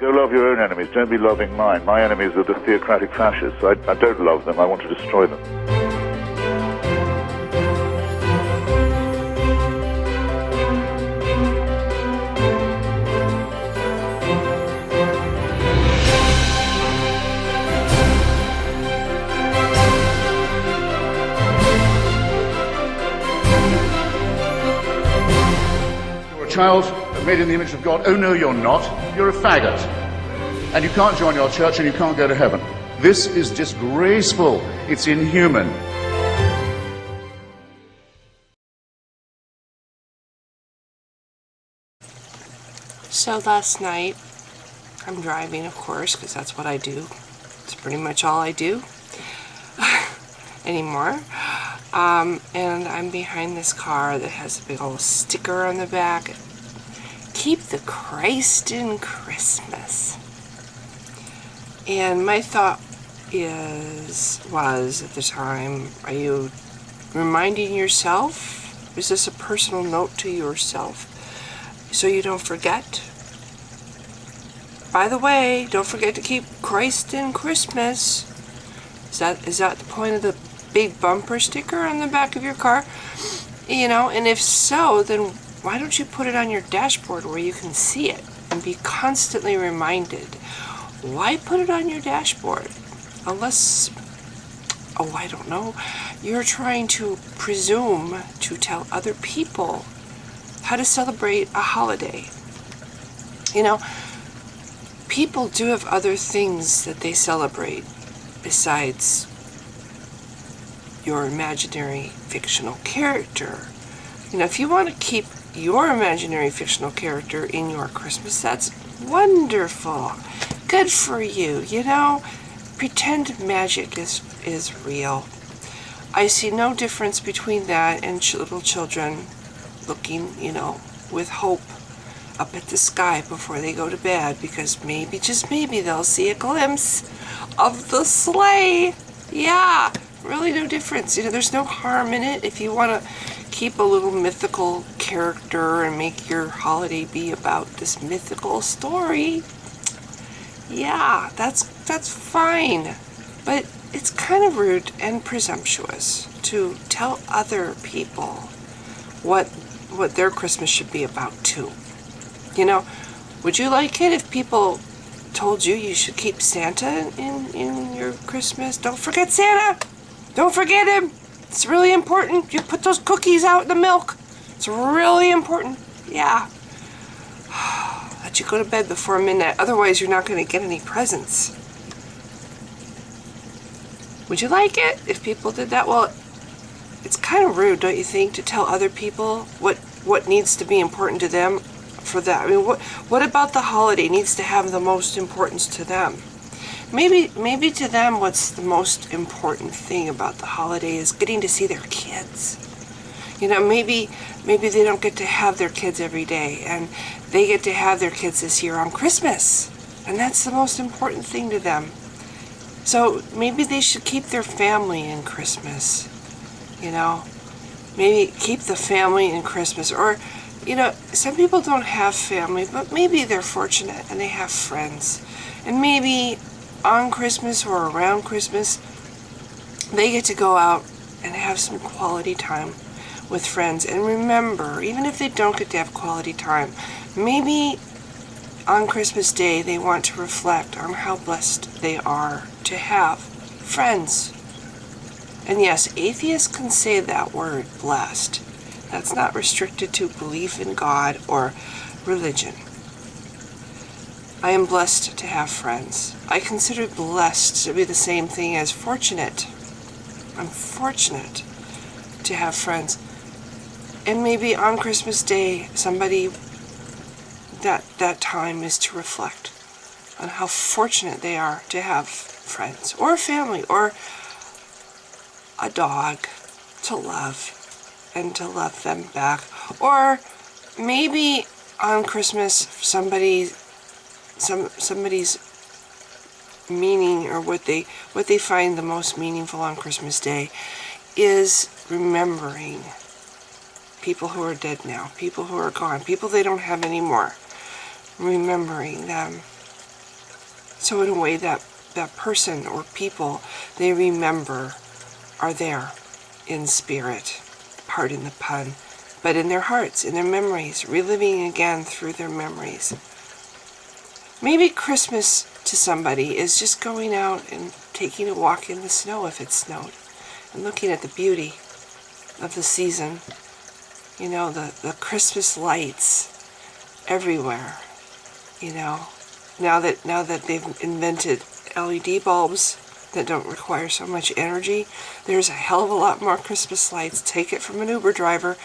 Go love your own enemies. Don't be loving mine. My enemies are the theocratic fascists. I don't love them. I want to destroy them. You're a child made in the image of God. Oh no, you're not. You're a faggot. And you can't join your church and you can't go to heaven. This is disgraceful. It's inhuman. So last night, I'm driving, of course, because that's what I do. It's pretty much all I do anymore. And I'm behind this car that has a big old sticker on the back. Keep the Christ in Christmas. And my thought was at the time, are you reminding yourself? Is this a personal note to yourself so you don't forget? By the way, don't forget to keep Christ in Christmas. Is that the point of the big bumper sticker on the back of your car? You know, and if so, then why don't you put it on your dashboard where you can see it and be constantly reminded? Why put it on your dashboard? Unless, I don't know, you're trying to presume to tell other people how to celebrate a holiday. You know, people do have other things that they celebrate besides your imaginary fictional character. You know, if you want to keep your imaginary fictional character in your Christmas, that's wonderful. Good for you, you know. Pretend magic is real. I see no difference between that and little children looking, you know, with hope up at the sky before they go to bed, because maybe, just maybe, they'll see a glimpse of the sleigh. Yeah, really no difference. You know, there's no harm in it if you want to keep a little mythical character and make your holiday be about this mythical story. Yeah, that's fine. But it's kind of rude and presumptuous to tell other people what their Christmas should be about too. You know, would you like it if people told you should keep Santa in your Christmas? Don't forget Santa! Don't forget him! It's really important. You put those cookies out in the milk. It's really important. Yeah. Let you go to bed before midnight. Otherwise, you're not going to get any presents. Would you like it if people did that? Well, it's kind of rude, don't you think, to tell other people what needs to be important to them for that? I mean, what about the holiday needs to have the most importance to them? Maybe to them what's the most important thing about the holiday is getting to see their kids. You know, maybe they don't get to have their kids every day, and they get to have their kids this year on Christmas. And that's the most important thing to them. So maybe they should keep their family in Christmas. You know, maybe keep the family in Christmas. Or, you know, some people don't have family, but maybe they're fortunate and they have friends. And maybe on Christmas or around Christmas, they get to go out and have some quality time with friends. And remember, even if they don't get to have quality time, maybe on Christmas Day they want to reflect on how blessed they are to have friends. And yes, atheists can say that word, blessed. That's not restricted to belief in God or religion. I am blessed to have friends. I consider blessed to be the same thing as fortunate. I'm fortunate to have friends. And maybe on Christmas Day, somebody, that time is to reflect on how fortunate they are to have friends or family or a dog to love and to love them back. Or maybe on Christmas, somebody's meaning, or what they find the most meaningful on Christmas Day is remembering people who are dead now, people who are gone, people they don't have anymore, remembering them So in a way that person or people they remember are there in spirit, pardon the pun, but in their hearts, in their memories, reliving again through their memories. Maybe Christmas to somebody is just going out and taking a walk in the snow if it snowed, and looking at the beauty of the season. You know, the Christmas lights everywhere. You know, now that they've invented LED bulbs that don't require so much energy, there's a hell of a lot more Christmas lights. Take it from an Uber driver.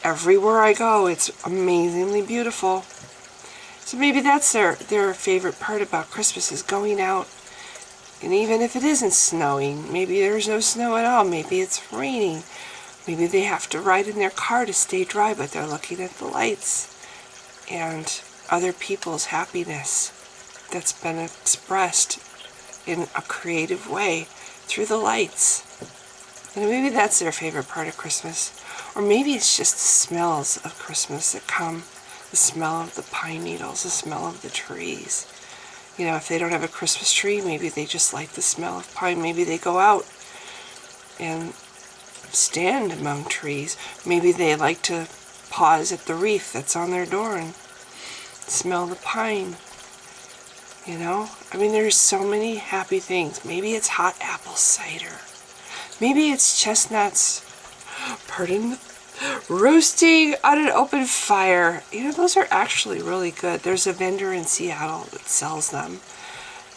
Everywhere I go, it's amazingly beautiful. So maybe that's their favorite part about Christmas, is going out. And even if it isn't snowing, maybe there's no snow at all, maybe it's raining, maybe they have to ride in their car to stay dry, but they're looking at the lights and other people's happiness that's been expressed in a creative way through the lights. And maybe that's their favorite part of Christmas. Or maybe it's just the smells of Christmas that come. The smell of the pine needles, the smell of the trees. You know, if they don't have a Christmas tree, maybe they just like the smell of pine. Maybe they go out and stand among trees. Maybe they like to pause at the wreath that's on their door and smell the pine. You know, I mean, there's so many happy things. Maybe it's hot apple cider. Maybe it's chestnuts, roasting on an open fire. You know, those are actually really good. There's a vendor in Seattle that sells them.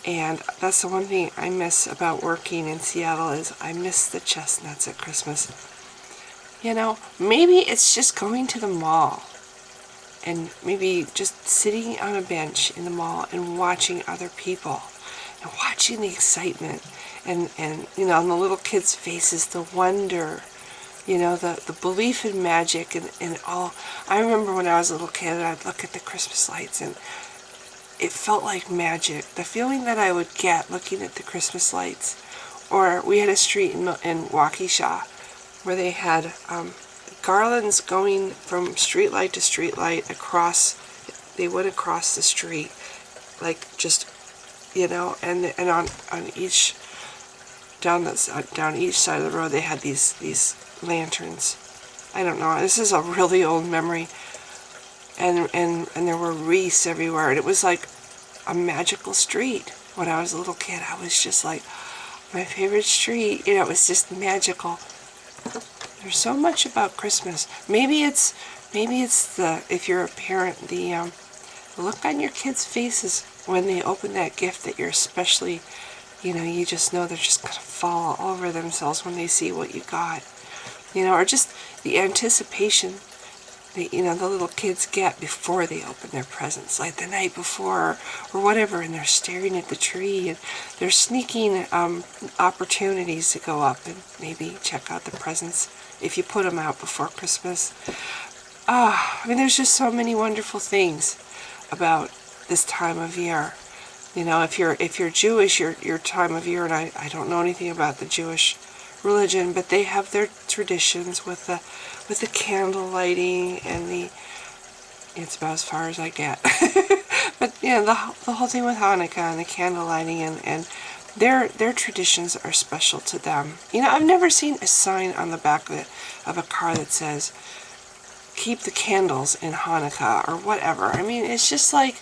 And that's the one thing I miss about working in Seattle, is I miss the chestnuts at Christmas. You know, maybe it's just going to the mall and maybe just sitting on a bench in the mall and watching other people and watching the excitement and you know, on the little kids' faces, the wonder, you know, the belief in magic and all. I remember when I was a little kid, I'd look at the Christmas lights and it felt like magic. The feeling that I would get looking at the Christmas lights. Or we had a street in Waukesha where they had garlands going from street light to street light across. They went across the street, like just, you know, and on each down each side of the road they had these lanterns. I don't know. This is a really old memory. And there were wreaths everywhere, and it was like a magical street. When I was a little kid, I was just like, my favorite street. You know, it was just magical. There's so much about Christmas. Maybe it's the, if you're a parent, the look on your kids' faces when they open that gift that you're especially, you know, you just know they're just gonna fall all over themselves when they see what you got. You know, or just the anticipation that, you know, the little kids get before they open their presents, like the night before or whatever, and they're staring at the tree and they're sneaking opportunities to go up and maybe check out the presents if you put them out before Christmas. I mean, there's just so many wonderful things about this time of year. You know, if you're Jewish, your time of year, and I don't know anything about the Jewish religion, but they have their traditions with the candle lighting and it's about as far as I get. But yeah, the whole thing with Hanukkah and the candle lighting and their traditions are special to them. You know, I've never seen a sign on the back of a car that says, keep the candles in Hanukkah or whatever. I mean, it's just like,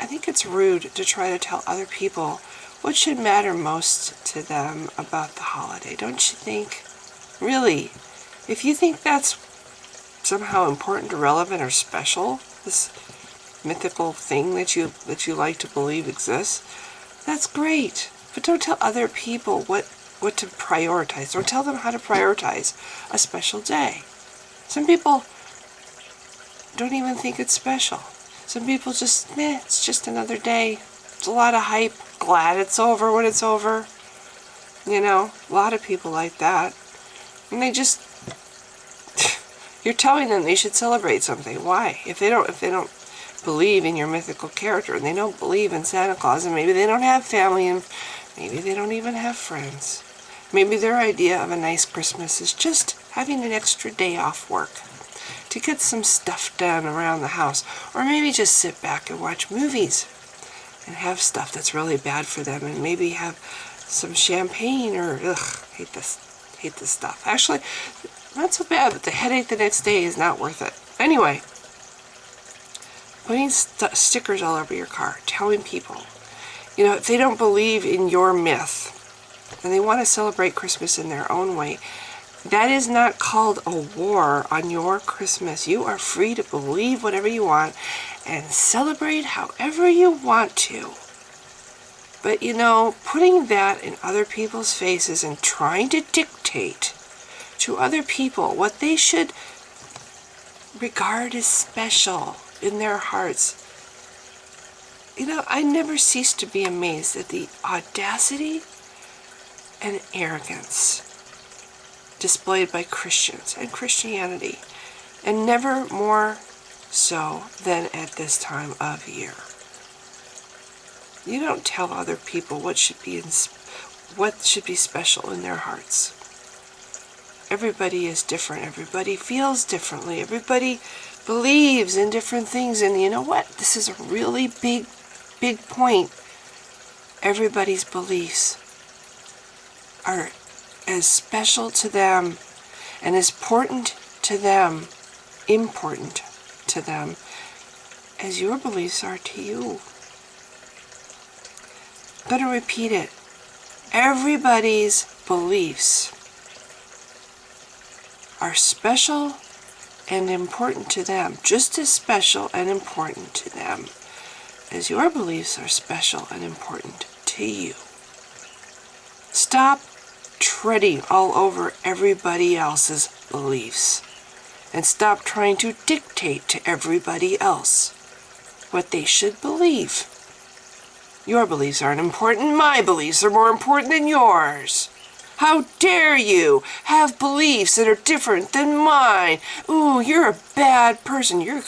I think it's rude to try to tell other people what should matter most to them about the holiday, don't you think? Really, if you think that's somehow important or relevant or special, this mythical thing that you like to believe exists, that's great. But don't tell other people what to prioritize. Don't tell them how to prioritize a special day. Some people don't even think it's special. Some people just, it's just another day. It's a lot of hype. Glad it's over when it's over. You know, a lot of people like that. And they just, you're telling them they should celebrate something. Why? If they don't believe in your mythical character, and they don't believe in Santa Claus, and maybe they don't have family, and maybe they don't even have friends. Maybe their idea of a nice Christmas is just having an extra day off work to get some stuff done around the house, or maybe just sit back and watch movies and have stuff that's really bad for them, and maybe have some champagne or, hate this stuff. Actually, not so bad, but the headache the next day is not worth it. Anyway, putting stickers all over your car, telling people, if they don't believe in your myth and they want to celebrate Christmas in their own way, that is not called a war on your Christmas. You are free to believe whatever you want and celebrate however you want to. But putting that in other people's faces and trying to dictate to other people what they should regard as special in their hearts. I never cease to be amazed at the audacity and arrogance displayed by Christians and Christianity, and never more so than at this time of year. You don't tell other people what should be special in their hearts. Everybody is different. Everybody feels differently. Everybody believes in different things. And you know what? This is a really big point. Everybody's beliefs are as special to them and as important to them as your beliefs are to you. I'm going to repeat it. Everybody's beliefs are special and important to them, just as special and important to them as your beliefs are special and important to you. Stop treading all over everybody else's beliefs and stop trying to dictate to everybody else what they should believe. Your beliefs aren't important. My beliefs are more important than yours. How dare you have beliefs that are different than mine? Ooh, you're a bad person. You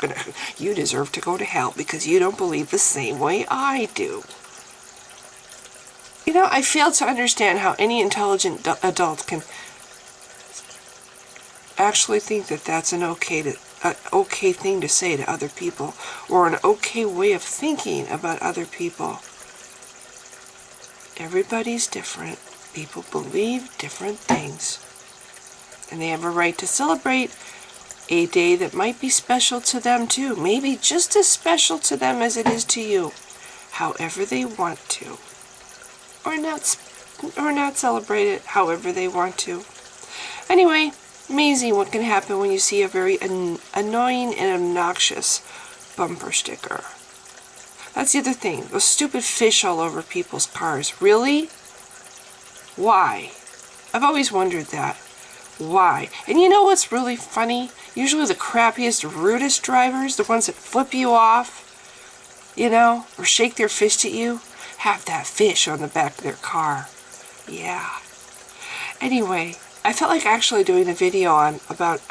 deserve to go to hell because you don't believe the same way I do. I fail to understand how any intelligent adult can actually think that that's an okay thing to say to other people, or an okay way of thinking about other people. Everybody's different. People believe different things. And they have a right to celebrate a day that might be special to them too. Maybe just as special to them as it is to you. However they want to. Or not celebrate it however they want to. Anyway, amazing what can happen when you see a very annoying and obnoxious bumper sticker. That's the other thing. Those stupid fish all over people's cars. Really? Why? I've always wondered that. Why? And you know what's really funny? Usually the crappiest, rudest drivers, the ones that flip you off, or shake their fist at you, have that fish on the back of their car. Yeah. Anyway, I felt like actually doing a video about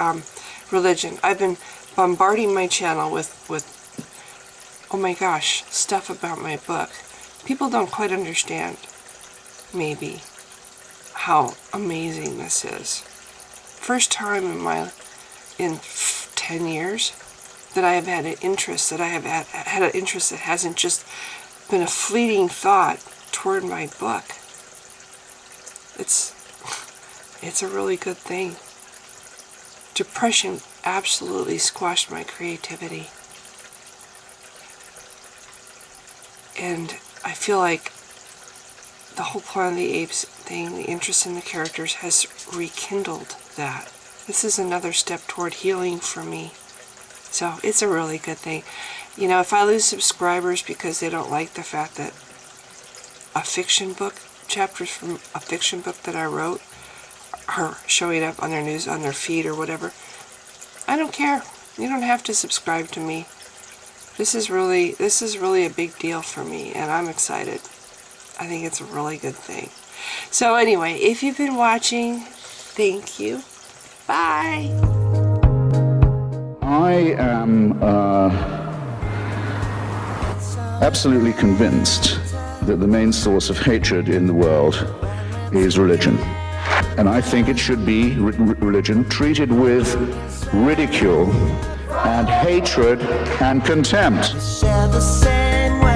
religion. I've been bombarding my channel with oh my gosh, stuff about my book. People don't quite understand, maybe, how amazing this is. First time in 10 years that I have had an interest, that hasn't just been a fleeting thought toward my book. It's a really good thing. Depression absolutely squashed my creativity. And I feel like the whole Planet of the Apes thing, the interest in the characters, has rekindled that. This is another step toward healing for me. So it's a really good thing. If I lose subscribers because they don't like the fact that chapters from a fiction book that I wrote are showing up on their feed or whatever, I don't care. You don't have to subscribe to me. This is really a big deal for me, and I'm excited. I think it's a really good thing. So anyway, if you've been watching, thank you. Bye. I am absolutely convinced that the main source of hatred in the world is religion. And I think it should be religion treated with ridicule and hatred and contempt. Share the same way.